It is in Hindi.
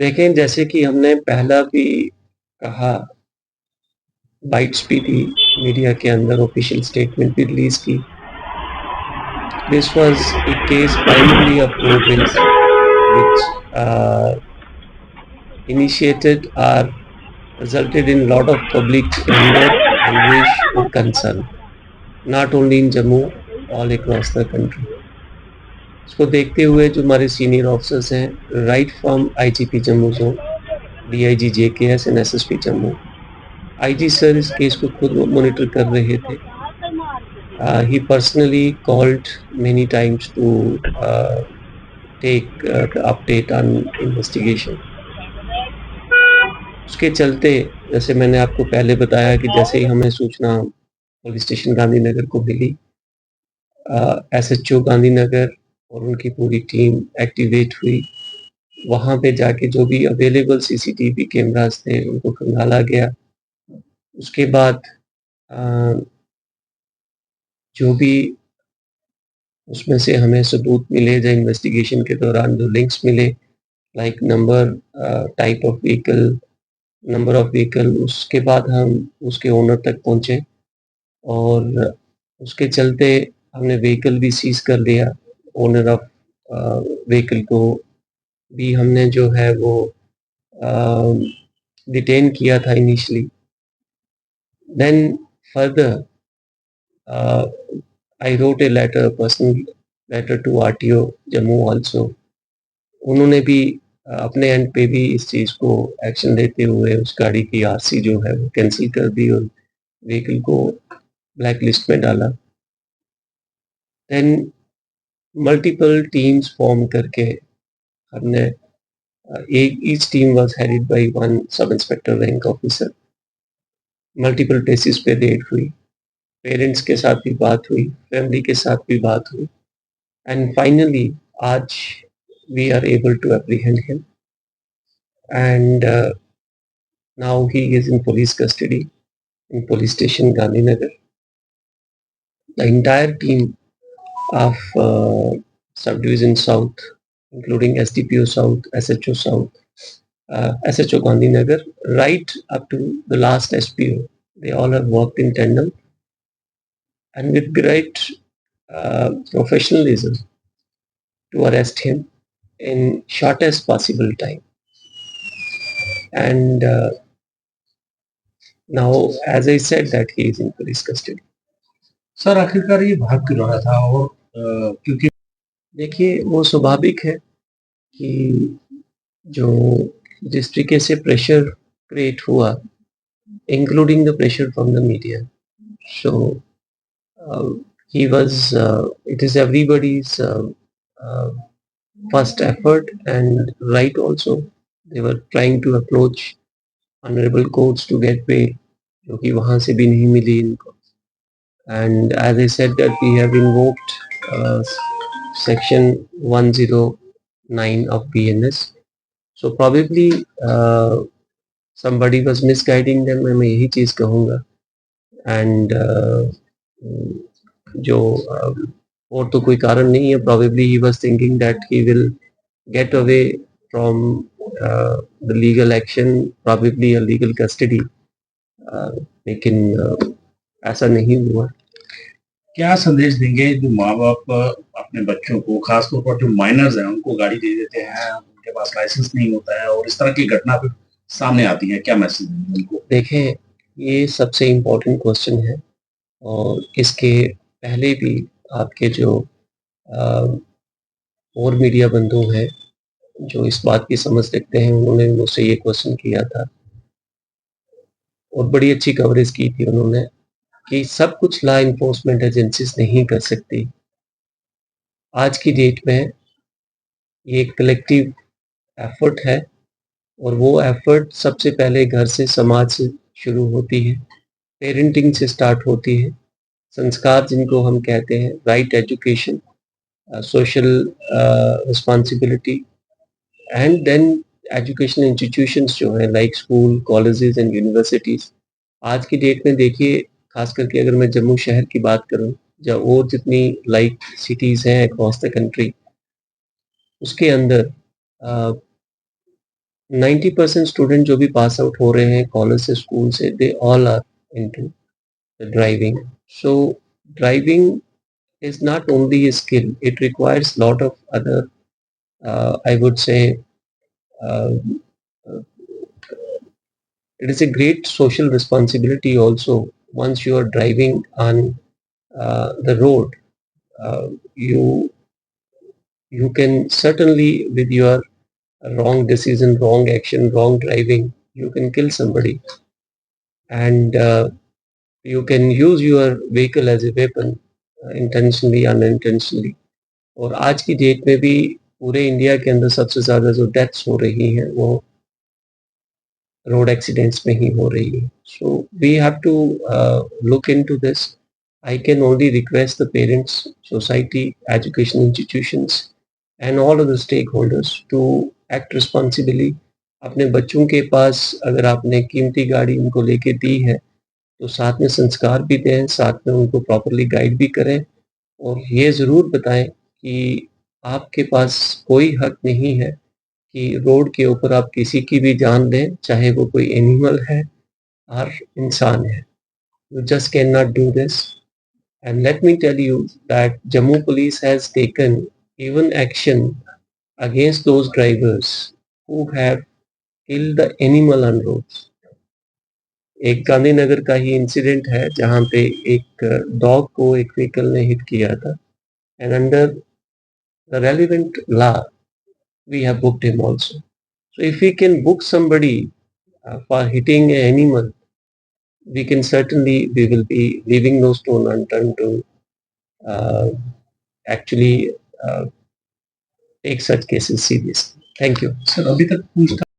देखें, जैसे कि हमने पहला भी कहा, बाइट्स भी दी, मीडिया के अंदर ऑफिशियल स्टेटमेंट भी रिलीज़ की। This was a case primarily of road race, which initiated or resulted in a lot of public anger, anguish, and concern, not only in Jammu, all across the country. इसको देखते हुए जो हमारे सीनियर ऑफिसर्स हैं, right from IGP Jammu zone, DIG JKS and SSP Jammu, IG sir इस केस को खुद मॉनिटर कर रहे थे. He personally called many times to take the update on investigation. उसके चलते, जैसे मैंने आपको पहले बताया कि जैसे ही हमें सूचना पुलिस स्टेशन गांधीनगर को मिली, एसएचओ गांधीनगर और उनकी पूरी टीम एक्टिवेट हुई. वहाँ पे जाके जो भी अवेलेबल सीसीटीवी कैमरास थे उनको खंगाला गया. उसके बाद जो भी उसमें से हमें सबूत मिले, जो इन्वेस्टिगेशन के दौरान जो लिंक्स मिले, like number, type of vehicle, number of vehicle, उसके बाद हम उसके ओनर तक पहुँचे और उसके चलते हमने व्हीकल भी सीज़ कर लिया. ओनर ऑफ व्हीकल को भी हमने जो है वो डिटेन किया था initially. Then further I wrote a letter, personal letter to RTO Jammu also. उन्होंने भी अपने एंड पे भी इस चीज़ को एक्शन लेते हुए उस गाड़ी की आरसी जो है वो कैंसिल कर दी और व्हीकल को ब्लैक लिस्ट में डाला. देन मल्टीपल टीम्स फॉर्म करके हमने each team was headed by one sub inspector rank officer. Multiple places पे रेड हुई, पेरेंट्स के साथ भी बात हुई, फैमिली के साथ भी बात हुई, एंड फाइनली आज we are able to apprehend him, and now he is in police custody in police station Gandhinagar. The entire team of subdivision South, including SDPO South, SHO South, SHO Gandhinagar, right up to the last SPO, they all have worked in tandem and with great professionalism to arrest him in shortest possible time. And now, as I said, that he is in police custody. Sir आखिरकार ये भाग क्यों रहा था? और क्योंकि देखिए, वो स्वाभाविक है कि जो जिस तरीके से प्रेशर क्रिएट हुआ, including the pressure from the media, so he was it is everybody's first effort and right also. They were trying to approach honorable courts to get bail, जो कि वहाँ से भी नहीं मिली इनको. And as I said that we have invoked section 109 of BNS. So probably somebody was misguiding them, मैं यही चीज़ कहूँगा. And जो और तो कोई कारण नहीं है. Probably he was thinking that he will get away from the legal action, probably a legal custody. लेकिन ऐसा नहीं हुआ. क्या संदेश देंगे जो माँ बाप अपने बच्चों को, खासतौर पर जो माइनर्स हैं, उनको गाड़ी दे देते हैं, उनके पास लाइसेंस नहीं होता है और इस तरह की घटना फिर सामने आती है, क्या मैसेज देंगे उनको? देखें, ये सबसे इम्पोर्टेंट क्वेश्चन है और इसके पहले भी आपके जो और मीडिया बंधु हैं जो इस बात की समझ रखते हैं, उन्होंने मुझसे ये क्वेश्चन किया था और बड़ी अच्छी कवरेज की थी उन्होंने कि सब कुछ लॉ इन्फोर्समेंट एजेंसीज नहीं कर सकती. आज की डेट में ये एक कलेक्टिव एफर्ट है और वो एफर्ट सबसे पहले घर से, समाज से शुरू होती है, पेरेंटिंग से स्टार्ट होती है. संस्कार जिनको हम कहते हैं, right education, social responsibility, and then education institutions जो हैं like school, colleges and universities. आज की डेट में देखिए, खास करके अगर मैं जम्मू शहर की बात करूं या और जितनी लाइक सिटीज़ हैं अक्रॉस द कंट्री, उसके अंदर 90% स्टूडेंट जो भी पास आउट हो रहे हैं कॉलेज से, स्कूल से, they all are into the driving. So driving is not only a skill, it requires lot of other, I would say, uh, uh, it is a great social responsibility also. Once you are driving on the road, uh, you you can certainly, with your wrong decision, wrong action, wrong driving, you can kill somebody, and you can use your vehicle as a weapon, intentionally, unintentionally. और आज की डेट में भी पूरे इंडिया के अंदर सबसे ज़्यादा जो डेथ्स हो रही हैं वो रोड एक्सीडेंट्स में ही हो रही है. So we have to look into this. I can only request the parents, society, education institutions and all of the stakeholders to act responsibly. अपने बच्चों के पास अगर आपने कीमती गाड़ी उनको लेके दी है तो साथ में संस्कार भी दें, साथ में उनको प्रॉपर्ली गाइड भी करें, और ये ज़रूर बताएं कि आपके पास कोई हक नहीं है कि रोड के ऊपर आप किसी की भी जान लें, चाहे वो कोई एनिमल है और इंसान है. You just cannot do this. And let me tell you that Jammu Police has taken even action against those drivers who have killed the animal on roads. एक गांधीनगर का ही इंसिडेंट है जहाँ पे एक डॉग को एक व्हीकल ने हिट किया था, and under the relevant law we have booked him also. So if we can book somebody for hitting an animal, we can certainly, we will be leaving no stone unturned to uh, actually take such cases seriously. Thank you. Sir अभी तक पूछताछ